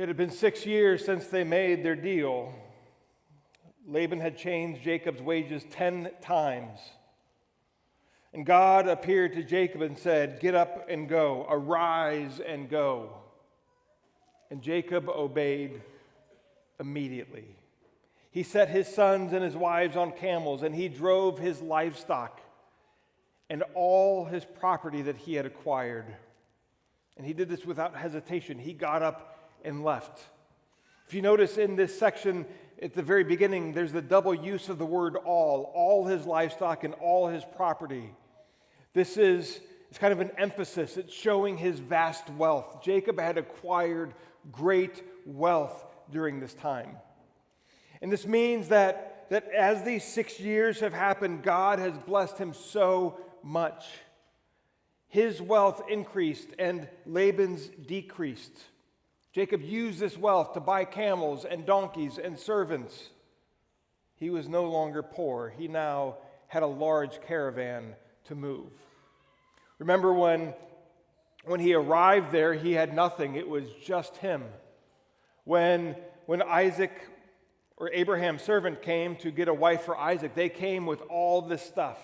It had been 6 years since they made their deal. Laban had changed Jacob's wages 10 times. And God appeared to Jacob and said, "Get up and go, arise and go." And Jacob obeyed immediately. He set his sons and his wives on camels, and he drove his livestock and all his property that he had acquired. And he did this without hesitation. He got up and left. If you notice in this section at the very beginning, there's the double use of the word all his livestock and all his property. It's kind of an emphasis. It's showing his vast wealth. Jacob had acquired great wealth during this time. And this means that as these 6 years have happened, God has blessed him so much. His wealth increased and Laban's decreased. Jacob used this wealth to buy camels and donkeys and servants. He was no longer poor. He now had a large caravan to move. Remember when he arrived there, he had nothing. It was just him. When Isaac or Abraham's servant came to get a wife for Isaac, they came with all this stuff.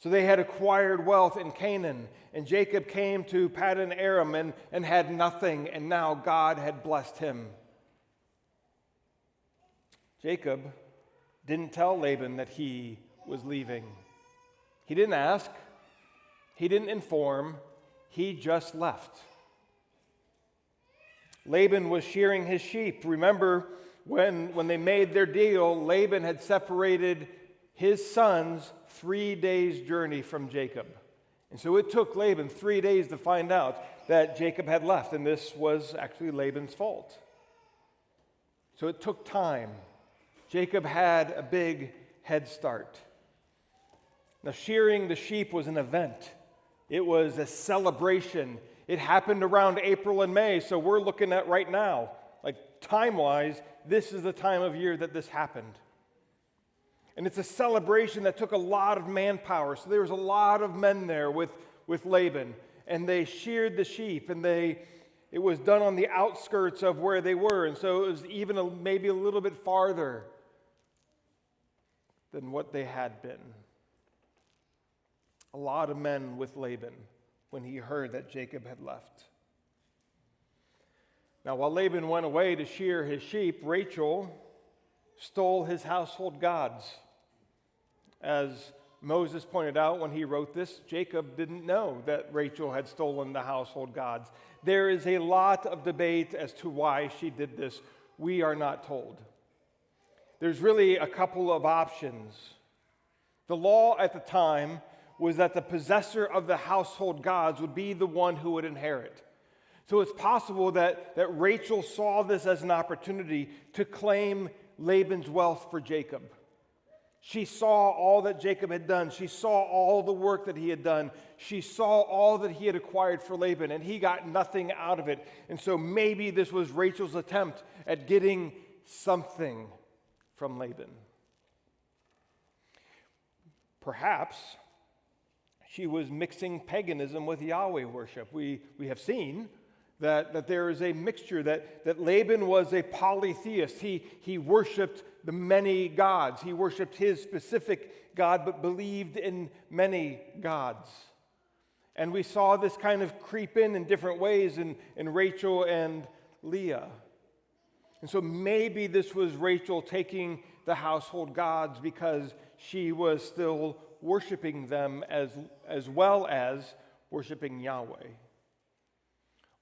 So they had acquired wealth in Canaan, and Jacob came to Paddan Aram and had nothing, and now God had blessed him. Jacob didn't tell Laban that he was leaving. He didn't ask. He didn't inform. He just left. Laban was shearing his sheep. Remember, when they made their deal, Laban had separated his sons 3 days' journey from Jacob. And so it took Laban 3 days to find out that Jacob had left, and this was actually Laban's fault. So it took time. Jacob had a big head start. Now, shearing the sheep was an event. It was a celebration. It happened around April and May, so we're looking at right now, like time-wise, this is the time of year that this happened. And it's a celebration that took a lot of manpower. So there was a lot of men there with Laban. And they sheared the sheep. And it was done on the outskirts of where they were. And so it was even maybe a little bit farther than what they had been. A lot of men with Laban when he heard that Jacob had left. Now, while Laban went away to shear his sheep, Rachel stole his household gods. As Moses pointed out when he wrote this, Jacob didn't know that Rachel had stolen the household gods. There is a lot of debate as to why she did this. We are not told. There's really a couple of options. The law at the time was that the possessor of the household gods would be the one who would inherit. So it's possible that Rachel saw this as an opportunity to claim Laban's wealth for Jacob. She saw all that Jacob had done. She saw all the work that he had done. She saw all that he had acquired for Laban, and he got nothing out of it. And so maybe this was Rachel's attempt at getting something from Laban. Perhaps she was mixing paganism with Yahweh worship. We have seen that there is a mixture, that Laban was a polytheist. He worshiped the many gods. He worshiped his specific God, but believed in many gods. And we saw this kind of creep in different ways in Rachel and Leah. And so maybe this was Rachel taking the household gods because she was still worshiping them as well as worshiping Yahweh.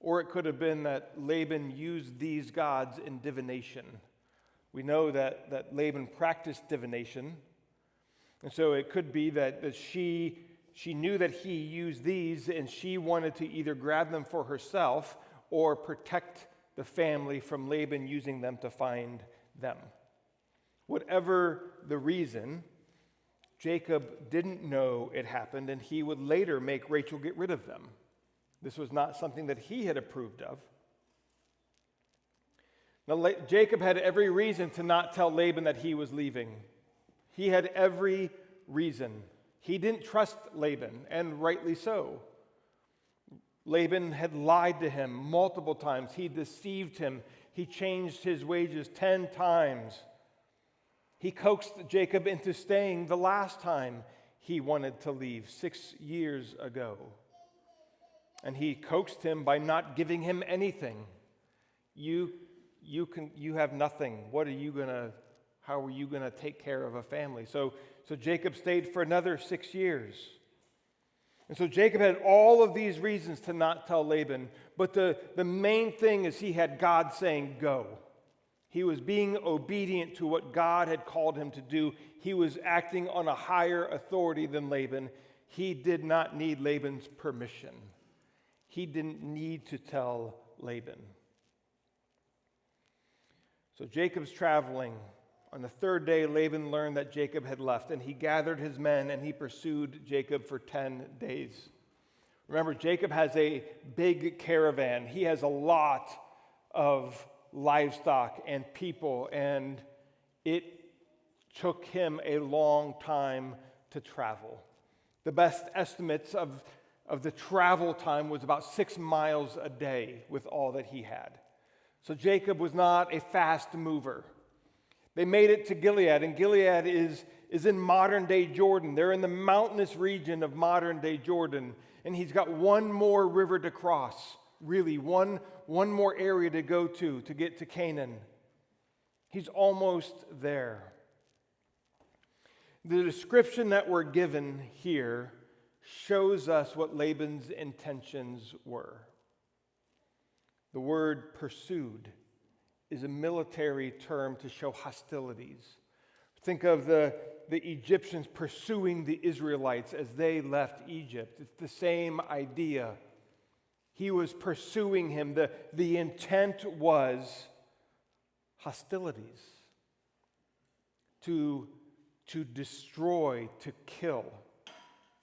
Or it could have been that Laban used these gods in divination. We know that Laban practiced divination. And so it could be that she knew that he used these and she wanted to either grab them for herself or protect the family from Laban using them to find them. Whatever the reason, Jacob didn't know it happened, and he would later make Rachel get rid of them. This was not something that he had approved of. Now, Jacob had every reason to not tell Laban that he was leaving. He had every reason. He didn't trust Laban, and rightly so. Laban had lied to him multiple times. He deceived him. He changed his wages 10 times. He coaxed Jacob into staying the last time he wanted to leave 6 years ago. And he coaxed him by not giving him anything. You have nothing. How are you gonna take care of a family? So Jacob stayed for another 6 years. And so Jacob had all of these reasons to not tell Laban, but the main thing is he had God saying, go. He was being obedient to what God had called him to do. He was acting on a higher authority than Laban. He did not need Laban's permission. He didn't need to tell Laban. So Jacob's traveling. On the third day, Laban learned that Jacob had left, and he gathered his men, and he pursued Jacob for 10 days. Remember, Jacob has a big caravan. He has a lot of livestock and people, and it took him a long time to travel. The best estimates of the travel time was about 6 miles a day with all that he had. So Jacob was not a fast mover. They made it to Gilead, and Gilead is in modern-day Jordan. They're in the mountainous region of modern-day Jordan, and he's got one more river to cross, really, one more area to go to get to Canaan. He's almost there. The description that we're given here shows us what Laban's intentions were. The word pursued is a military term to show hostilities. Think of the Egyptians pursuing the Israelites as they left Egypt. It's the same idea. He was pursuing him. The intent was hostilities, to destroy, to kill.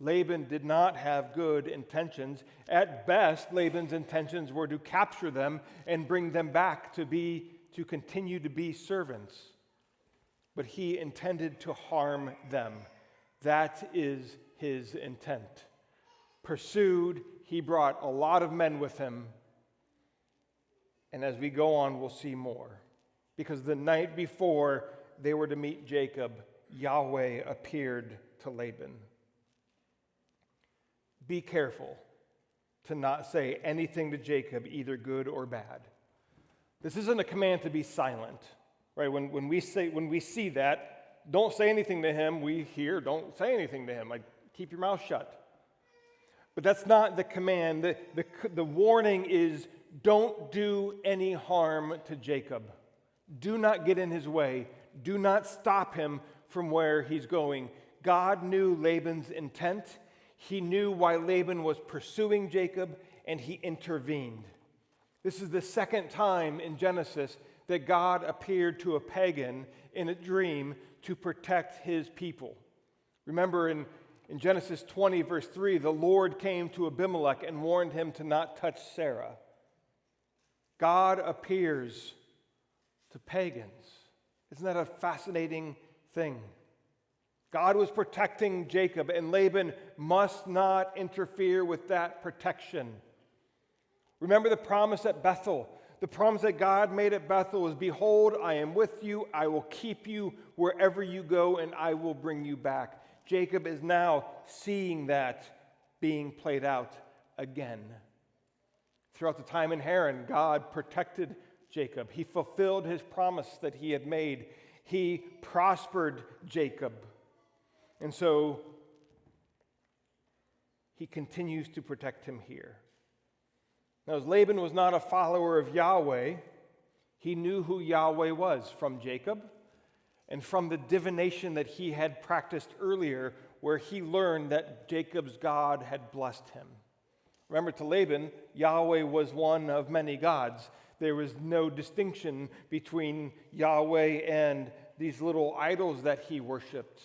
Laban did not have good intentions. At best, Laban's intentions were to capture them and bring them back to continue to be servants. But he intended to harm them. That is his intent. Pursued, he brought a lot of men with him. And as we go on, we'll see more. Because the night before they were to meet Jacob, Yahweh appeared to Laban. Be careful to not say anything to Jacob, either good or bad. This isn't a command to be silent, right? When we see that, don't say anything to him. We hear, don't say anything to him. Like, keep your mouth shut. But that's not the command. The warning is, don't do any harm to Jacob. Do not get in his way. Do not stop him from where he's going. God knew Laban's intent. He knew why Laban was pursuing Jacob, and he intervened. This is the second time in Genesis that God appeared to a pagan in a dream to protect his people. Remember in Genesis 20, verse 3, the Lord came to Abimelech and warned him to not touch Sarah. God appears to pagans. Isn't that a fascinating thing? God was protecting Jacob, and Laban must not interfere with that protection. Remember the promise at Bethel. The promise that God made at Bethel was, behold, I am with you. I will keep you wherever you go, and I will bring you back. Jacob is now seeing that being played out again. Throughout the time in Haran, God protected Jacob. He fulfilled his promise that he had made. He prospered Jacob. And so he continues to protect him here. Now, as Laban was not a follower of Yahweh, he knew who Yahweh was from Jacob and from the divination that he had practiced earlier, where he learned that Jacob's God had blessed him. Remember, to Laban, Yahweh was one of many gods. There was no distinction between Yahweh and these little idols that he worshiped.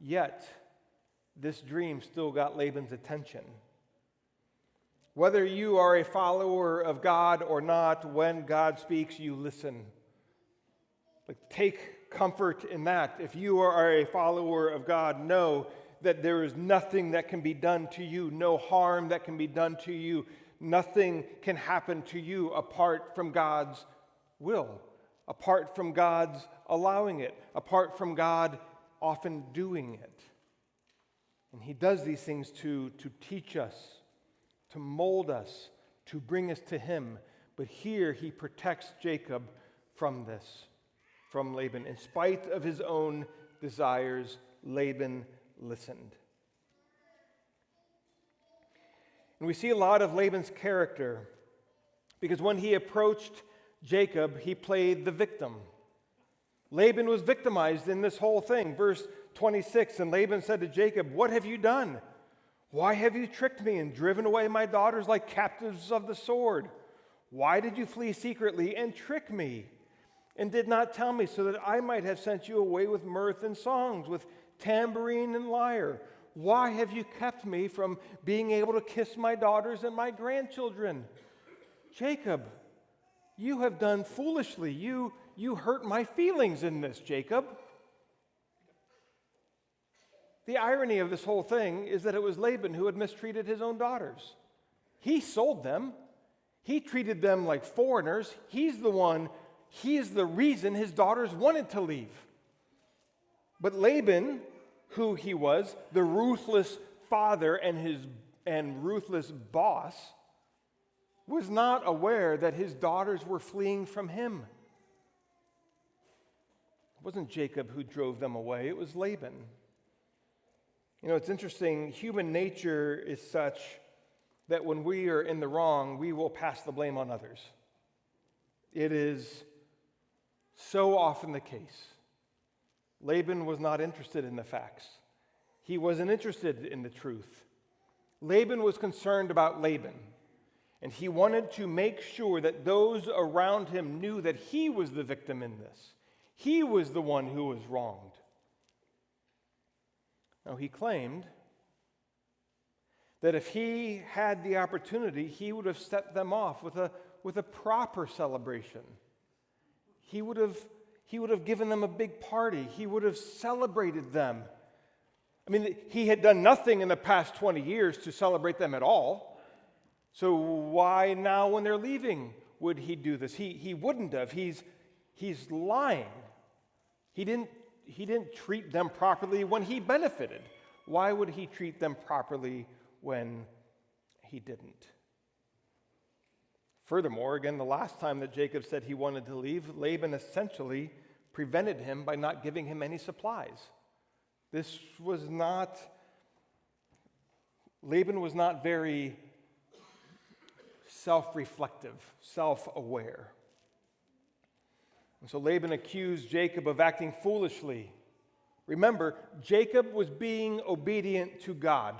Yet, this dream still got Laban's attention. Whether you are a follower of God or not, when God speaks, you listen. But take comfort in that. If you are a follower of God, know that there is nothing that can be done to you, no harm that can be done to you. Nothing can happen to you apart from God's will, apart from God's allowing it, apart from God often doing it. And he does these things to teach us, to mold us, to bring us to him. But here he protects Jacob from this, from Laban. In spite of his own desires, Laban listened. And we see a lot of Laban's character because when he approached Jacob, he played the victim. Laban was victimized in this whole thing. Verse 26, and Laban said to Jacob, "What have you done? Why have you tricked me and driven away my daughters like captives of the sword? Why did you flee secretly and trick me and did not tell me so that I might have sent you away with mirth and songs, with tambourine and lyre? Why have you kept me from being able to kiss my daughters and my grandchildren? Jacob, you have done foolishly. You hurt my feelings in this, Jacob." The irony of this whole thing is that it was Laban who had mistreated his own daughters. He sold them. He treated them like foreigners. He is the reason his daughters wanted to leave. But Laban, who he was, the ruthless father and ruthless boss, was not aware that his daughters were fleeing from him. It wasn't Jacob who drove them away, it was Laban. You know, it's interesting, human nature is such that when we are in the wrong, we will pass the blame on others. It is so often the case. Laban was not interested in the facts. He wasn't interested in the truth. Laban was concerned about Laban, and he wanted to make sure that those around him knew that he was the victim in this. He was the one who was wronged. Now, he claimed that if he had the opportunity, he would have set them off with a proper celebration. He would have given them a big party. He would have celebrated them. I mean, he had done nothing in the past 20 years to celebrate them at all. So why now when they're leaving would he do this? He wouldn't have. He's lying. He didn't treat them properly when he benefited. Why would he treat them properly when he didn't? Furthermore, again, the last time that Jacob said he wanted to leave, Laban essentially prevented him by not giving him any supplies. Laban was not very self-reflective, self-aware. And so Laban accused Jacob of acting foolishly. Remember, Jacob was being obedient to God.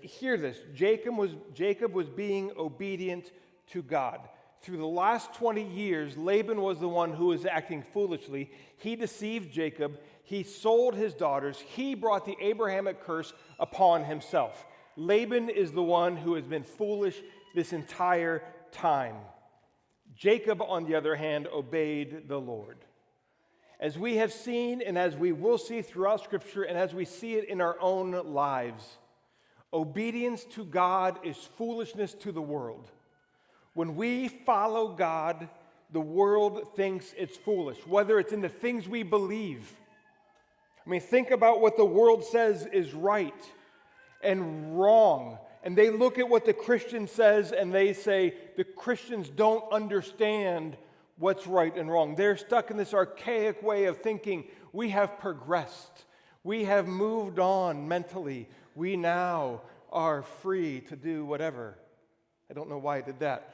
Hear this. Jacob was being obedient to God. Through the last 20 years, Laban was the one who was acting foolishly. He deceived Jacob. He sold his daughters. He brought the Abrahamic curse upon himself. Laban is the one who has been foolish this entire time. Jacob, on the other hand, obeyed the Lord. As we have seen and as we will see throughout Scripture and as we see it in our own lives, obedience to God is foolishness to the world. When we follow God, the world thinks it's foolish, whether it's in the things we believe. I mean, think about what the world says is right and wrong. And they look at what the Christian says and they say the Christians don't understand what's right and wrong. They're stuck in this archaic way of thinking. We have progressed. We have moved on mentally. We now are free to do whatever. I don't know why I did that.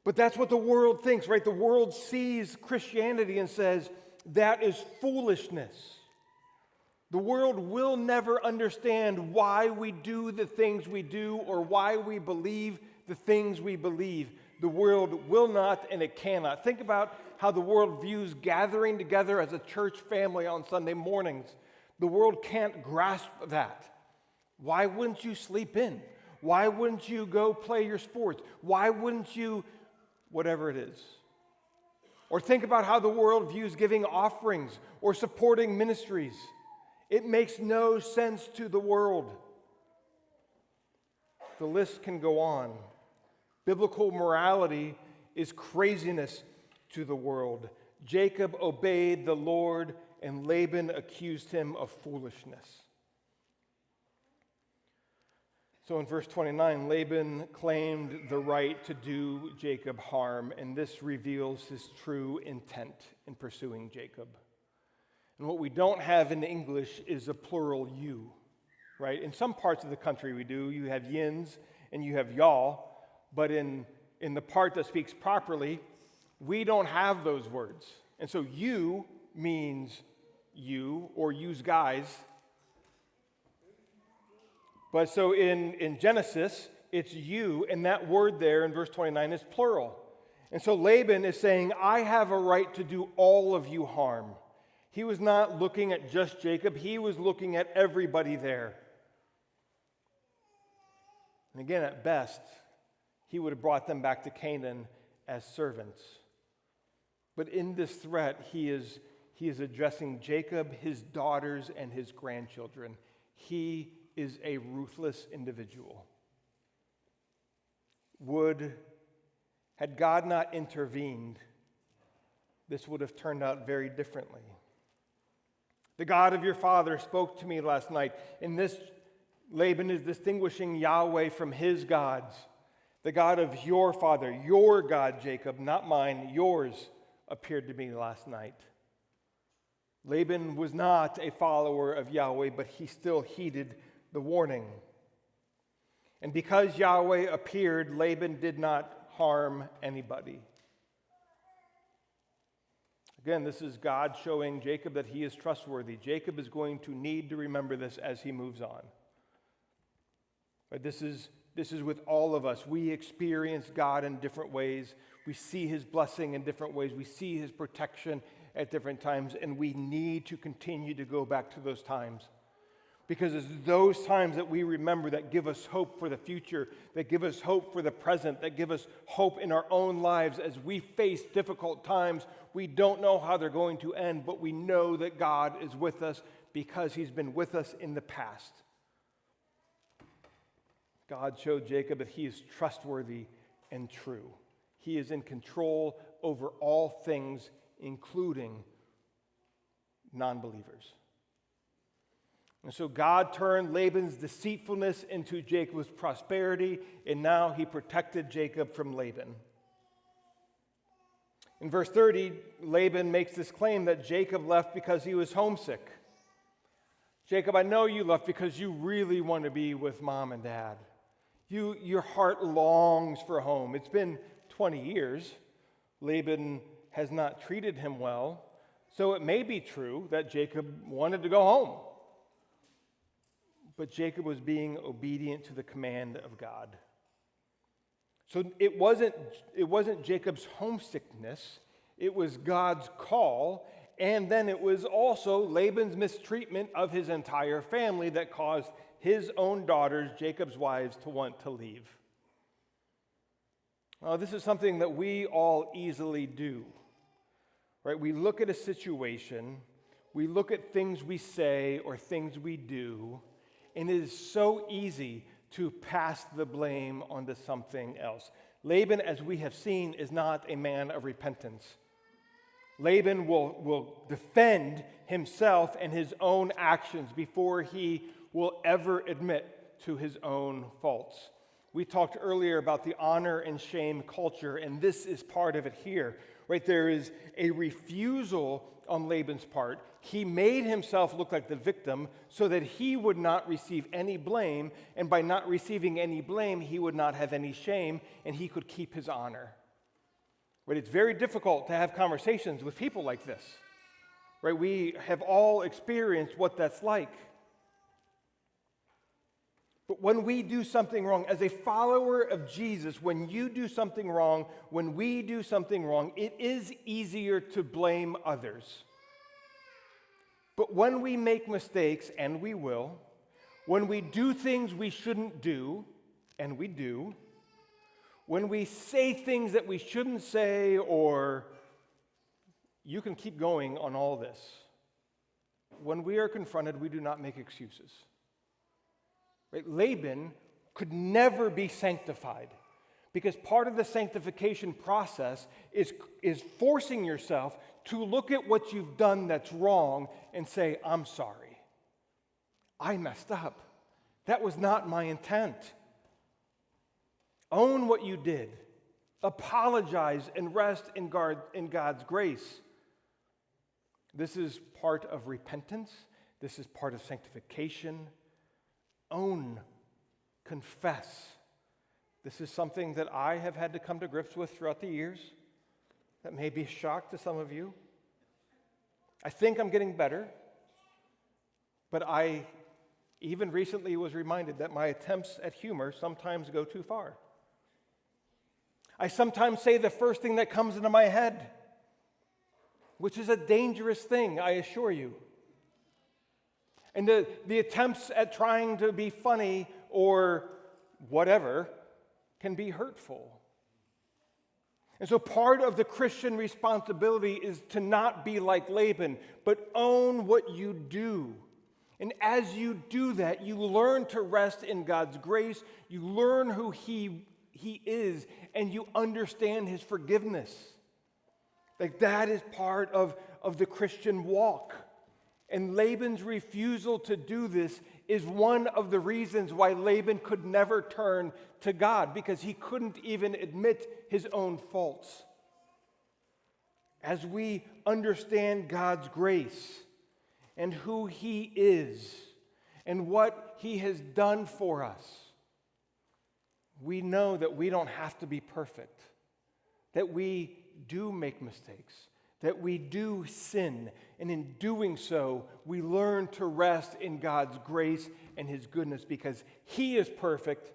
But that's what the world thinks, right? The world sees Christianity and says, that is foolishness. The world will never understand why we do the things we do or why we believe the things we believe. The world will not and it cannot. Think about how the world views gathering together as a church family on Sunday mornings. The world can't grasp that. Why wouldn't you sleep in? Why wouldn't you go play your sports? Why wouldn't you, whatever it is? Or think about how the world views giving offerings or supporting ministries. It makes no sense to the world. The list can go on. Biblical morality is craziness to the world. Jacob obeyed the Lord, and Laban accused him of foolishness. So in verse 29, Laban claimed the right to do Jacob harm, and this reveals his true intent in pursuing Jacob. And what we don't have in English is a plural you, right? In some parts of the country we do. You have yins and you have y'all, but in the part that speaks properly, we don't have those words. And so you means you or use guys. But so in Genesis, it's you, and that word there in verse 29 is plural. And so Laban is saying, I have a right to do all of you harm. He was not looking at just Jacob, he was looking at everybody there. And again, at best, he would have brought them back to Canaan as servants. But in this threat, he is addressing Jacob, his daughters, and his grandchildren. He is a ruthless individual. Had God not intervened, this would have turned out very differently. The God of your father spoke to me last night. In this, Laban is distinguishing Yahweh from his gods. The God of your father, your God, Jacob, not mine, yours, appeared to me last night. Laban was not a follower of Yahweh, but he still heeded the warning. And because Yahweh appeared, Laban did not harm anybody. Again, this is God showing Jacob that he is trustworthy. Jacob is going to need to remember this as he moves on. But this is with all of us. We experience God in different ways. We see his blessing in different ways. We see his protection at different times, and we need to continue to go back to those times. Because it's those times that we remember that give us hope for the future, that give us hope for the present, that give us hope in our own lives as we face difficult times. We don't know how they're going to end, but we know that God is with us because he's been with us in the past. God showed Jacob that he is trustworthy and true. He is in control over all things, including non-believers. And so God turned Laban's deceitfulness into Jacob's prosperity, and now he protected Jacob from Laban. In verse 30, Laban makes this claim that Jacob left because he was homesick. Jacob, I know you left because you really want to be with mom and dad. Your heart longs for home. It's been 20 years. Laban has not treated him well, so it may be true that Jacob wanted to go home. But Jacob was being obedient to the command of God. So it wasn't Jacob's homesickness, it was God's call, and then it was also Laban's mistreatment of his entire family that caused his own daughters, Jacob's wives, to want to leave. This is something that we all easily do, right? We look at a situation, we look at things we say or things we do, and it is so easy to pass the blame onto something else. Laban, as we have seen, is not a man of repentance. Laban will defend himself and his own actions before he will ever admit to his own faults. We talked earlier about the honor and shame culture, and this is part of it here. Right? There is a refusal on Laban's part. He made himself look like the victim so that he would not receive any blame, and by not receiving any blame, he would not have any shame, and he could keep his honor. But it's very difficult to have conversations with people like this. Right? We have all experienced what that's like. But when we do something wrong, as a follower of Jesus, when you do something wrong, when we do something wrong, it is easier to blame others. But when we make mistakes, and we will, when we do things we shouldn't do, and we do, when we say things that we shouldn't say, or you can keep going on all this, when we are confronted, we do not make excuses. Right? Laban could never be sanctified because part of the sanctification process is forcing yourself to look at what you've done that's wrong and say, I'm sorry. I messed up. That was not my intent. Own what you did. Apologize and rest in God's grace. This is part of repentance. This is part of sanctification. Own, confess. This is something that I have had to come to grips with throughout the years. That may be a shock to some of you. I think I'm getting better, but I even recently was reminded that my attempts at humor sometimes go too far. I sometimes say the first thing that comes into my head, which is a dangerous thing, I assure you. And the attempts at trying to be funny or whatever can be hurtful. And so part of the Christian responsibility is to not be like Laban, but own what you do. And as you do that, you learn to rest in God's grace, you learn who He is, and you understand His forgiveness. Like that is part of the Christian walk. And Laban's refusal to do this is one of the reasons why Laban could never turn to God, because he couldn't even admit his own faults. As we understand God's grace and who He is and what He has done for us, we know that we don't have to be perfect, that we do make mistakes, that we do sin, and in doing so, we learn to rest in God's grace and His goodness because He is perfect,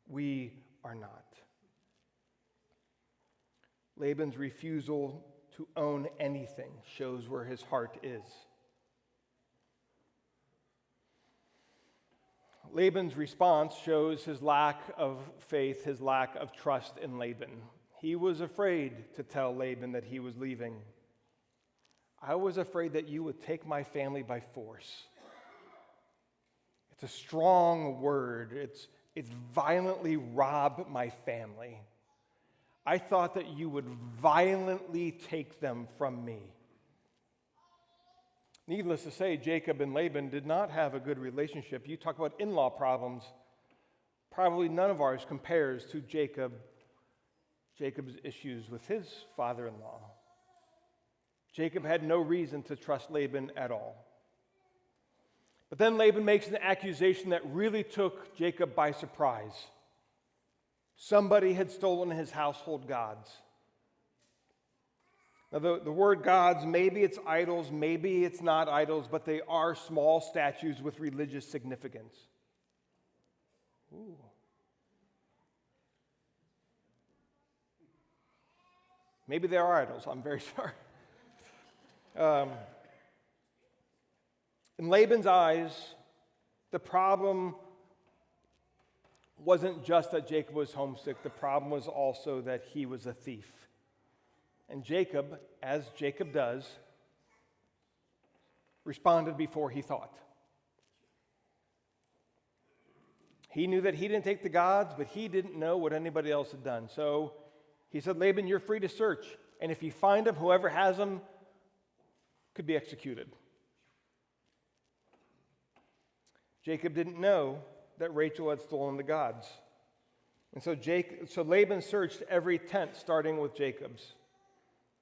we are not. Laban's refusal to own anything shows where his heart is. Laban's response shows his lack of faith, his lack of trust in Laban. He was afraid to tell Laban that he was leaving. I was afraid that you would take my family by force. It's a strong word. It's violently rob my family. I thought that you would violently take them from me. Needless to say, Jacob and Laban did not have a good relationship. You talk about in-law problems, probably none of ours compares to Jacob's issues with his father-in-law. Jacob had no reason to trust Laban at all. But then Laban makes an accusation that really took Jacob by surprise. Somebody had stolen his household gods. Now, the word gods, maybe it's idols, maybe it's not idols, but they are small statues with religious significance. Ooh. Maybe they are idols. I'm very sorry. In Laban's eyes, the problem wasn't just that Jacob was homesick. The problem was also that he was a thief. And Jacob, as Jacob does, responded before he thought. He knew that he didn't take the gods, but he didn't know what anybody else had done. So he said, Laban, you're free to search. And if you find them, whoever has them could be executed. Jacob didn't know that Rachel had stolen the gods. And so Laban searched every tent, starting with Jacob's.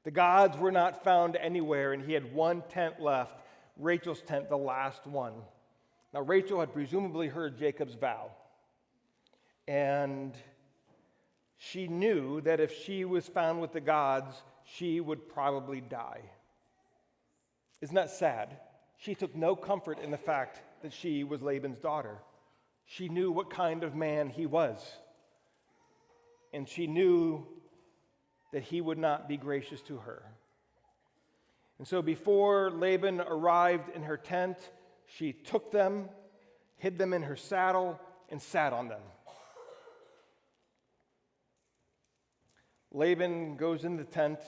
The gods were not found anywhere, and he had one tent left, Rachel's tent, the last one. Now, Rachel had presumably heard Jacob's vow, and she knew that if she was found with the gods, she would probably die. Isn't that sad? She took no comfort in the fact that she was Laban's daughter. She knew what kind of man he was, and she knew that he would not be gracious to her. And so before Laban arrived in her tent, she took them, hid them in her saddle, and sat on them. Laban goes in the tent,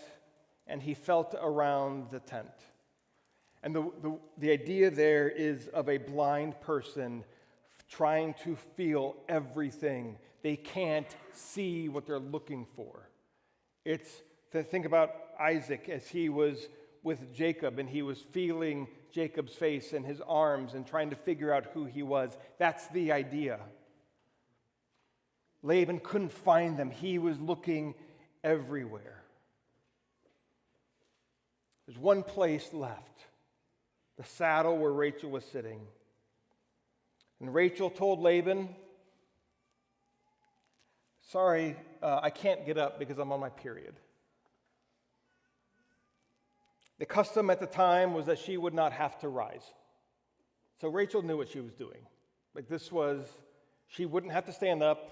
and he felt around the tent. And the idea there is of a blind person trying to feel everything. They can't see what they're looking for. It's to think about Isaac as he was with Jacob and he was feeling Jacob's face and his arms and trying to figure out who he was. That's the idea. Laban couldn't find them. He was looking everywhere. There's one place left, the saddle where Rachel was sitting. And Rachel told Laban, sorry, I can't get up because I'm on my period. The custom at the time was that she would not have to rise. So Rachel knew what she was doing. Like this was, she wouldn't have to stand up.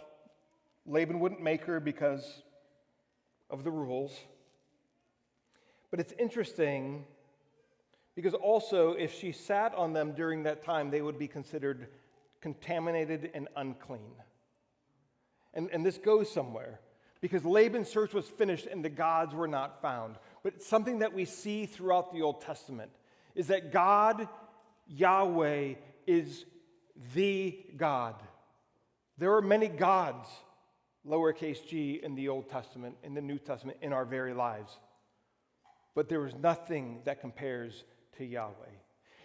Laban wouldn't make her because of the rules. But it's interesting because also if she sat on them during that time, they would be considered contaminated and unclean. And this goes somewhere because Laban's search was finished and the gods were not found. But something that we see throughout the Old Testament is that God, Yahweh, is the God. There are many gods, lowercase g, in the Old Testament, in the New Testament, in our very lives. But there is nothing that compares to Yahweh.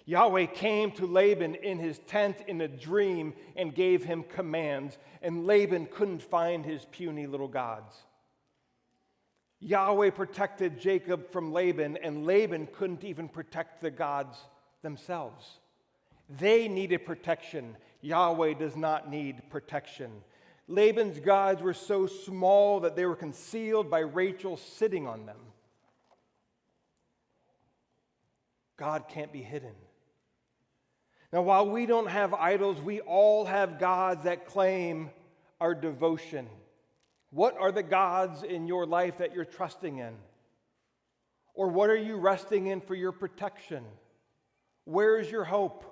Yahweh came to Laban in his tent in a dream and gave him commands, and Laban couldn't find his puny little gods. Yahweh protected Jacob from Laban, and Laban couldn't even protect the gods themselves. They needed protection. Yahweh does not need protection. Laban's gods were so small that they were concealed by Rachel sitting on them. God can't be hidden. Now, while we don't have idols, we all have gods that claim our devotion. What are the gods in your life that you're trusting in? Or what are you resting in for your protection? Where is your hope?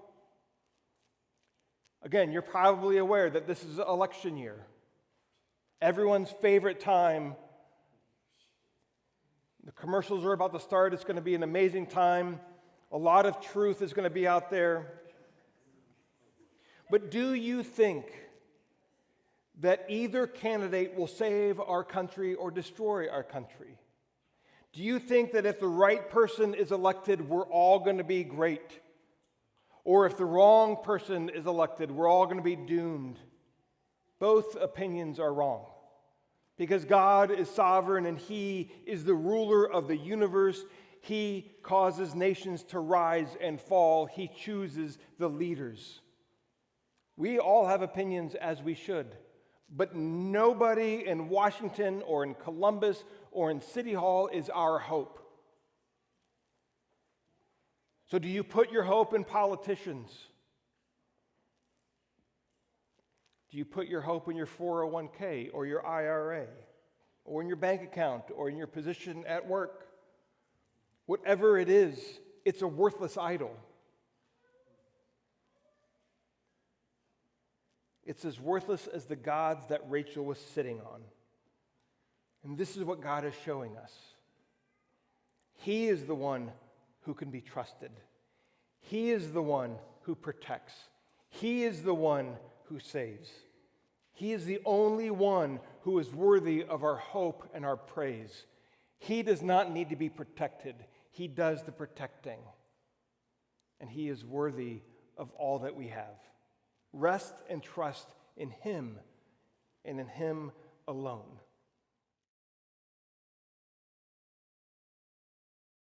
Again, you're probably aware that this is election year. Everyone's favorite time. The commercials are about to start. It's going to be an amazing time. A lot of truth is going to be out there. But do you think that either candidate will save our country or destroy our country? Do you think that if the right person is elected, we're all going to be great? Or if the wrong person is elected, we're all going to be doomed? Both opinions are wrong. Because God is sovereign and He is the ruler of the universe. He causes nations to rise and fall. He chooses the leaders. We all have opinions, as we should. But nobody in Washington or in Columbus or in City Hall is our hope. So do you put your hope in politicians? Do you put your hope in your 401k or your IRA or in your bank account or in your position at work? Whatever it is, it's a worthless idol. It's as worthless as the gods that Rachel was sitting on. And this is what God is showing us. He is the one who can be trusted. He is the one who protects. He is the one who saves. He is the only one who is worthy of our hope and our praise. He does not need to be protected. He does the protecting. And He is worthy of all that we have. Rest and trust in Him and in Him alone.